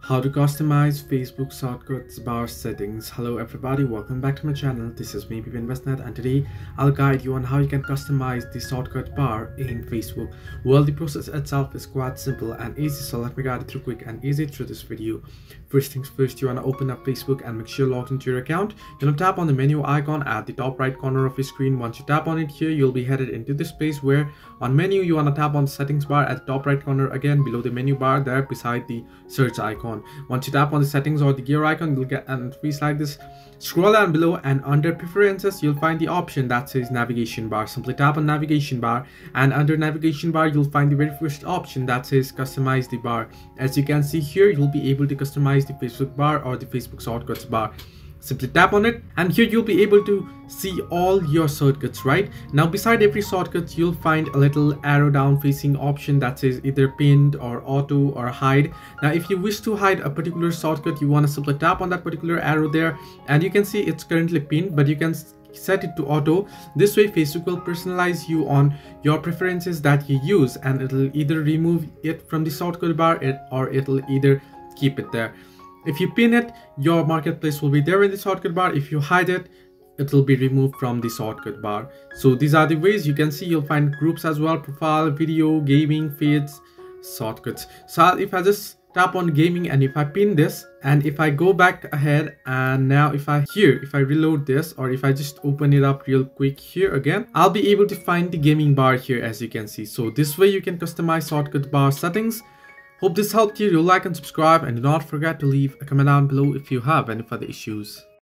How to customize Facebook shortcuts bar settings. Hello everybody, welcome back to my channel. This is me Investnet, and today I'll guide you on how you can customize the shortcut bar in Facebook. Well, the process itself is quite simple and easy, so let me guide you through quick and easy through this video. First things first, you want to open up Facebook and make sure you're logged into your account. You're going to tap on the menu icon at the top right corner of your screen. Once you tap on it here, you'll be headed into this space where on menu you want to tap on the settings bar at the top right corner, again below the menu bar there beside the search icon. Once you tap on the settings or the gear icon, you'll get an interface like this. Scroll down below and under preferences you'll find the option that says navigation bar. Simply tap on navigation bar, and under navigation bar you'll find the very first option that says customize the bar. As you can see here, you'll be able to customize the Facebook bar or the Facebook shortcuts bar. Simply tap on it and here you'll be able to see all your shortcuts. Right now, beside every shortcut you'll find a little arrow down facing option that says either pinned or auto or hide. Now if you wish to hide a particular shortcut, you want to simply tap on that particular arrow there, and you can see it's currently pinned, but you can set it to auto. This way Facebook will personalize you on your preferences that you use, and it'll either remove it from the shortcut bar or it'll either keep it there. If you pin it, your marketplace will be there in the shortcut bar. If you hide it, it will be removed from the shortcut bar. So these are the ways. You can see you'll find groups as well: profile, video, gaming, feeds, shortcuts. So if I just tap on gaming and if I pin this, and if I go back ahead, and now if I reload this, or if I just open it up real quick here again, I'll be able to find the gaming bar here, as you can see. So this way you can customize shortcut bar settings. Hope this helped you. You'll like and subscribe, and do not forget to leave a comment down below if you have any further issues.